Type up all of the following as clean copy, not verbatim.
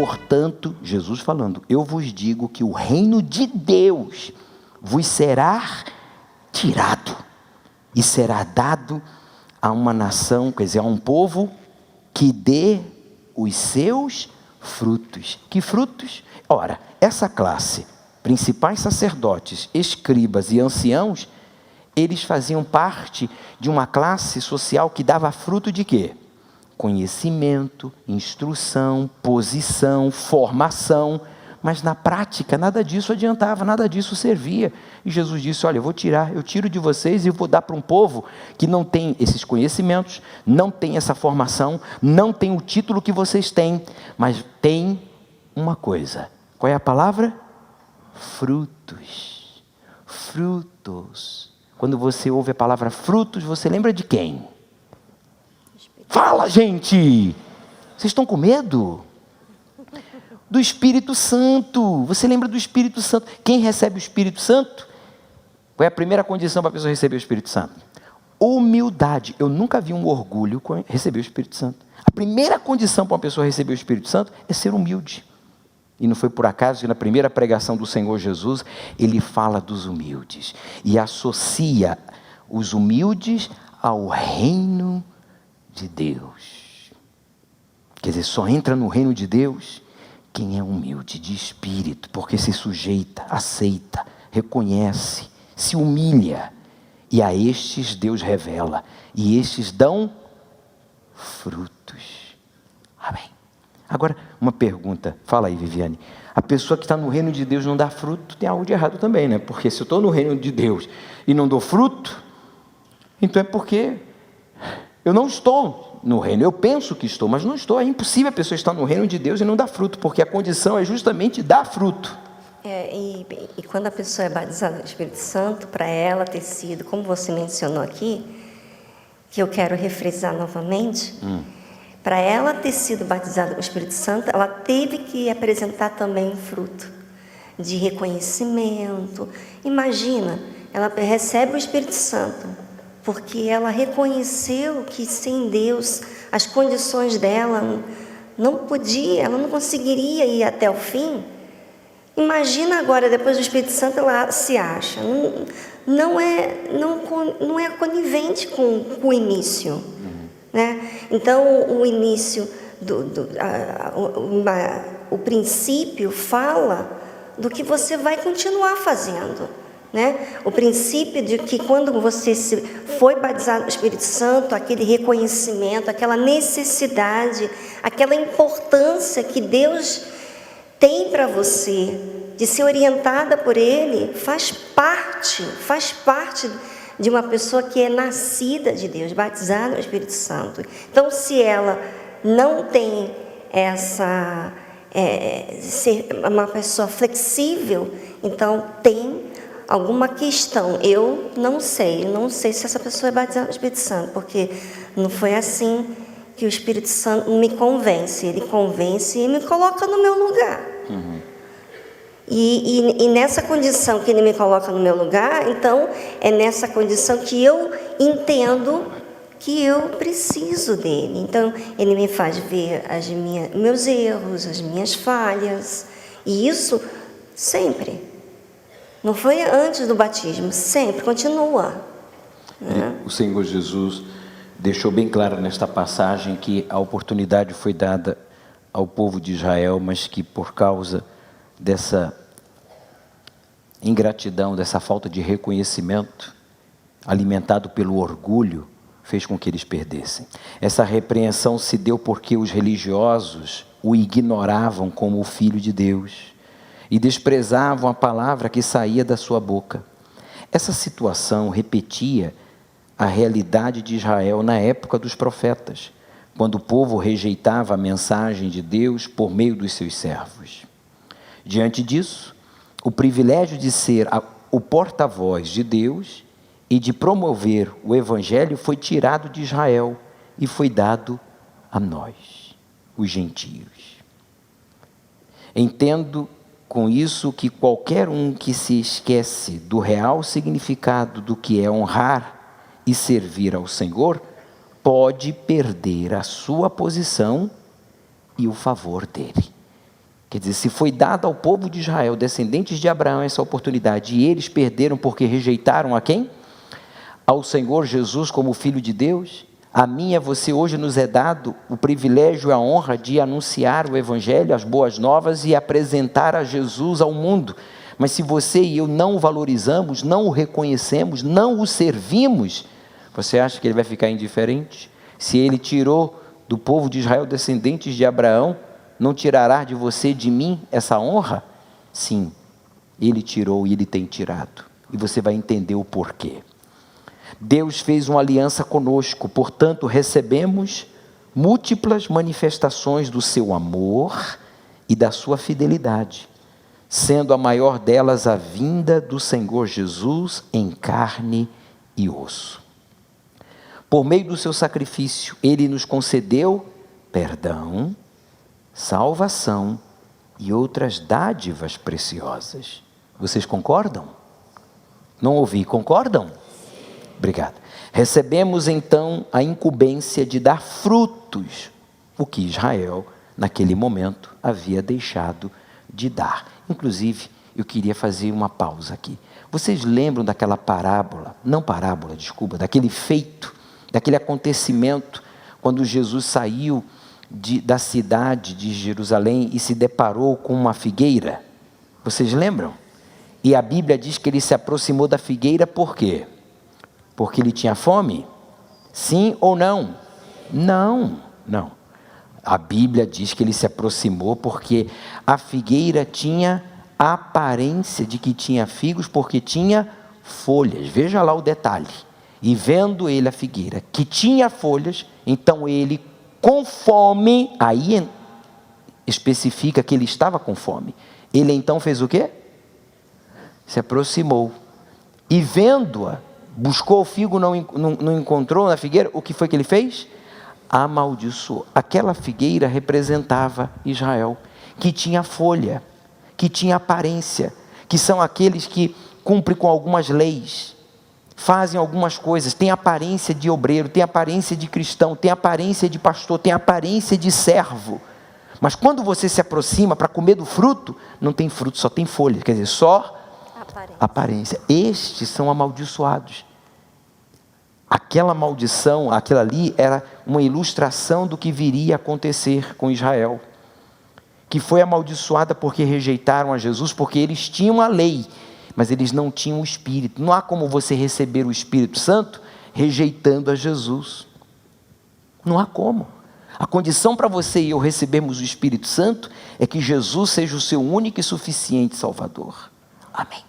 Portanto, Jesus falando, eu vos digo que o reino de Deus vos será tirado e será dado a uma nação, quer dizer, a um povo que dê os seus frutos. Que frutos? Ora, essa classe, principais sacerdotes, escribas e anciãos, eles faziam parte de uma classe social que dava fruto de quê? Conhecimento, instrução, posição, formação, mas na prática nada disso adiantava, nada disso servia. E Jesus disse, olha, eu tiro de vocês e vou dar para um povo que não tem esses conhecimentos, não tem essa formação, não tem o título que vocês têm, mas tem uma coisa. Qual é a palavra? Frutos. Frutos. Quando você ouve a palavra frutos, você lembra de quem? Fala, gente! Vocês estão com medo? Do Espírito Santo. Você lembra do Espírito Santo? Quem recebe o Espírito Santo? Qual é a primeira condição para a pessoa receber o Espírito Santo? Humildade. Eu nunca vi um orgulho com receber o Espírito Santo. A primeira condição para uma pessoa receber o Espírito Santo é ser humilde. E não foi por acaso que na primeira pregação do Senhor Jesus, ele fala dos humildes e associa os humildes ao reino de Deus. Quer dizer, só entra no reino de Deus quem é humilde de espírito, porque se sujeita, aceita, reconhece, se humilha, e a estes Deus revela, e estes dão frutos. Amém. Agora, uma pergunta, fala aí, Viviane. A pessoa que está no reino de Deus não dá fruto, tem algo de errado também, né? Porque se eu estou no reino de Deus e não dou fruto, então é porque eu não estou no reino. Eu penso que estou, mas não estou. É impossível a pessoa estar no reino de Deus e não dar fruto, porque a condição é justamente dar fruto. E quando a pessoa é batizada no Espírito Santo, para ela ter sido, como você mencionou aqui, que eu quero refrisar novamente, para ela ter sido batizada no Espírito Santo, ela teve que apresentar também um fruto de reconhecimento. Imagina, ela recebe o Espírito Santo, porque ela reconheceu que sem Deus, as condições dela não podia, ela não conseguiria ir até o fim. Imagina agora, depois do Espírito Santo, ela se acha. Não é conivente com o início. Né? Então, o início, o princípio fala do que você vai continuar fazendo. Né? O princípio de que quando você foi batizado no Espírito Santo, aquele reconhecimento, aquela necessidade, aquela importância que Deus tem para você, de ser orientada por Ele, faz parte de uma pessoa que é nascida de Deus, batizada no Espírito Santo. Então, se ela não tem ser uma pessoa flexível, então tem alguma questão. Eu não sei se essa pessoa é batizada no Espírito Santo, porque não foi assim que o Espírito Santo me convence. Ele convence e me coloca no meu lugar. E nessa condição que ele me coloca no meu lugar, então é nessa condição que eu entendo que eu preciso dele. Então ele me faz ver meus erros, as minhas falhas, e isso sempre. Não foi antes do batismo, sempre, continua. Né? O Senhor Jesus deixou bem claro nesta passagem que a oportunidade foi dada ao povo de Israel, mas que por causa dessa ingratidão, dessa falta de reconhecimento, alimentado pelo orgulho, fez com que eles perdessem. Essa repreensão se deu porque os religiosos o ignoravam como o Filho de Deus e desprezavam a palavra que saía da sua boca. Essa situação repetia a realidade de Israel na época dos profetas, quando o povo rejeitava a mensagem de Deus por meio dos seus servos. Diante disso, o privilégio de ser o porta-voz de Deus e de promover o Evangelho foi tirado de Israel e foi dado a nós, os gentios. Entendo com isso que qualquer um que se esquece do real significado do que é honrar e servir ao Senhor, pode perder a sua posição e o favor dele. Quer dizer, se foi dada ao povo de Israel, descendentes de Abraão, essa oportunidade, e eles perderam porque rejeitaram a quem? Ao Senhor Jesus como Filho de Deus. A mim e a você hoje nos é dado o privilégio e a honra de anunciar o Evangelho, as boas novas e apresentar a Jesus ao mundo. Mas se você e eu não o valorizamos, não o reconhecemos, não o servimos, você acha que ele vai ficar indiferente? Se ele tirou do povo de Israel, descendentes de Abraão, não tirará de você e de mim essa honra? Sim, ele tirou e ele tem tirado. E você vai entender o porquê. Deus fez uma aliança conosco, portanto recebemos múltiplas manifestações do seu amor e da sua fidelidade, sendo a maior delas a vinda do Senhor Jesus em carne e osso. Por meio do seu sacrifício, ele nos concedeu perdão, salvação e outras dádivas preciosas. Vocês concordam? Não ouvi, concordam? Obrigado. Recebemos então a incumbência de dar frutos, o que Israel, naquele momento, havia deixado de dar. Inclusive, eu queria fazer uma pausa aqui. Vocês lembram daquela daquele feito, daquele acontecimento, quando Jesus saiu da cidade de Jerusalém e se deparou com uma figueira? Vocês lembram? E a Bíblia diz que ele se aproximou da figueira por quê? Porque ele tinha fome? Sim ou não? Não. A Bíblia diz que ele se aproximou porque a figueira tinha a aparência de que tinha figos, porque tinha folhas. Veja lá o detalhe. E vendo ele a figueira que tinha folhas, então ele, com fome, aí especifica que ele estava com fome. Ele então fez o quê? Se aproximou. E vendo-a, buscou o figo, não encontrou na figueira, o que foi que ele fez? Amaldiçoou. Aquela figueira representava Israel, que tinha folha, que tinha aparência, que são aqueles que cumprem com algumas leis, fazem algumas coisas, tem aparência de obreiro, tem aparência de cristão, tem aparência de pastor, tem aparência de servo. Mas quando você se aproxima para comer do fruto, não tem fruto, só tem folha, quer dizer, só aparência. Estes são amaldiçoados. Aquela maldição, aquela ali era uma ilustração do que viria a acontecer com Israel, que foi amaldiçoada porque rejeitaram a Jesus, porque eles tinham a lei, mas eles não tinham o Espírito. Não há como você receber o Espírito Santo rejeitando a Jesus. Não há como. A condição para você e eu recebermos o Espírito Santo é que Jesus seja o seu único e suficiente Salvador. Amém.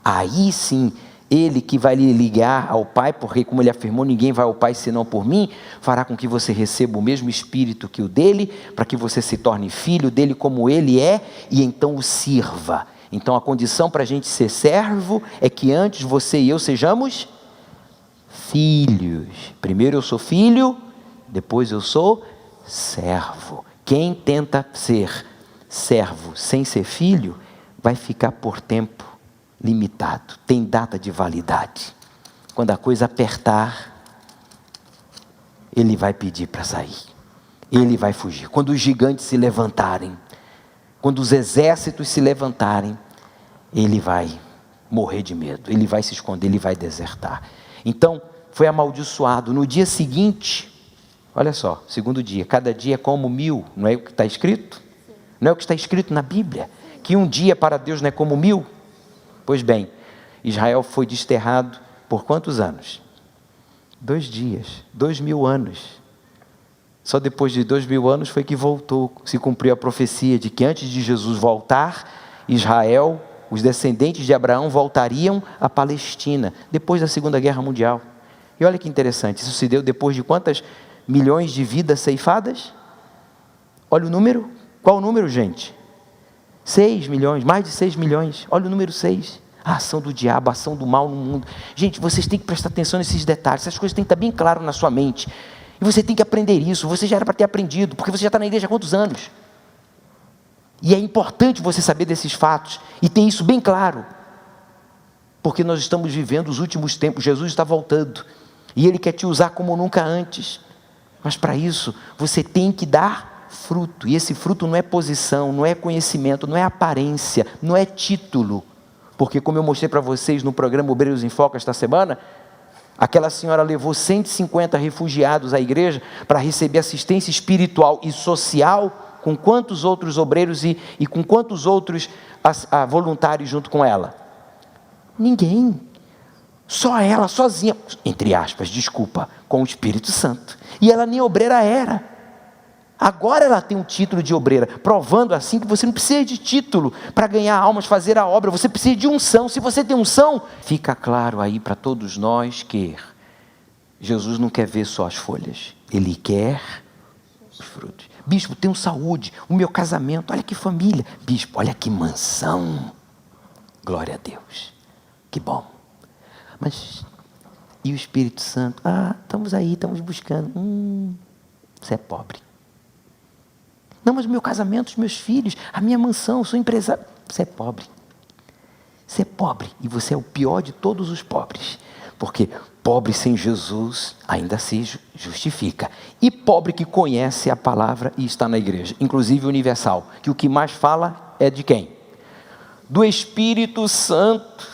Aí sim, Ele que vai lhe ligar ao Pai, porque como Ele afirmou, ninguém vai ao Pai senão por mim, fará com que você receba o mesmo Espírito que o dele, para que você se torne filho dele como Ele é, e então o sirva. Então a condição para a gente ser servo é que antes você e eu sejamos filhos. Primeiro eu sou filho, depois eu sou servo. Quem tenta ser servo sem ser filho, vai ficar por tempo limitado, tem data de validade. Quando a coisa apertar, ele vai pedir para sair, ele vai fugir. Quando os gigantes se levantarem, quando os exércitos se levantarem, ele vai morrer de medo, ele vai se esconder, ele vai desertar. Então, foi amaldiçoado. No dia seguinte, olha só, segundo dia, cada dia é como 1000, não é o que está escrito? Não é o que está escrito na Bíblia? Que um dia para Deus não é como 1000? Pois bem, Israel foi desterrado por quantos anos? 2 dias, 2000 anos. Só depois de 2000 anos foi que voltou, se cumpriu a profecia de que antes de Jesus voltar, Israel, os descendentes de Abraão voltariam à Palestina, depois da Segunda Guerra Mundial. E olha que interessante, isso se deu depois de quantas milhões de vidas ceifadas? Olha o número, qual o número, gente? 6 milhões, mais de 6 milhões, olha o número 6, a ação do diabo, a ação do mal no mundo. Gente, vocês têm que prestar atenção nesses detalhes, essas coisas têm que estar bem claras na sua mente, e você tem que aprender isso. Você já era para ter aprendido, porque você já está na igreja há quantos anos? E é importante você saber desses fatos, e ter isso bem claro, porque nós estamos vivendo os últimos tempos, Jesus está voltando, e Ele quer te usar como nunca antes, mas para isso, você tem que dar fruto. E esse fruto não é posição, não é conhecimento, não é aparência, não é título. Porque como eu mostrei para vocês no programa Obreiros em Foco esta semana, aquela senhora levou 150 refugiados à igreja para receber assistência espiritual e social, com quantos outros obreiros e com quantos outros voluntários junto com ela? Ninguém. Só ela, sozinha, entre aspas, desculpa, com o Espírito Santo. E ela nem obreira era. Agora ela tem um título de obreira, provando assim que você não precisa de título para ganhar almas, fazer a obra, você precisa de unção. Se você tem unção, fica claro aí para todos nós que Jesus não quer ver só as folhas, Ele quer os frutos. Bispo, tenho saúde, o meu casamento, olha que família. Bispo, olha que mansão. Glória a Deus, que bom. Mas, e o Espírito Santo? Estamos aí, estamos buscando. Você é pobre. Não, mas o meu casamento, os meus filhos, a minha mansão, eu sou empresário. Você é pobre. Você é pobre. E você é o pior de todos os pobres. Porque pobre sem Jesus ainda se justifica. E pobre que conhece a palavra e está na igreja. Inclusive universal. Que o que mais fala é de quem? Do Espírito Santo.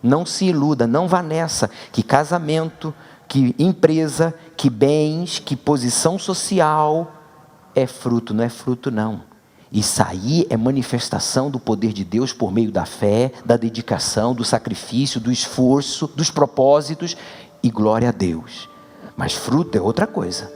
Não se iluda, não vá nessa, que casamento, que empresa, que bens, que posição social é fruto, não é fruto não. Isso aí é manifestação do poder de Deus por meio da fé, da dedicação, do sacrifício, do esforço, dos propósitos e glória a Deus. Mas fruto é outra coisa.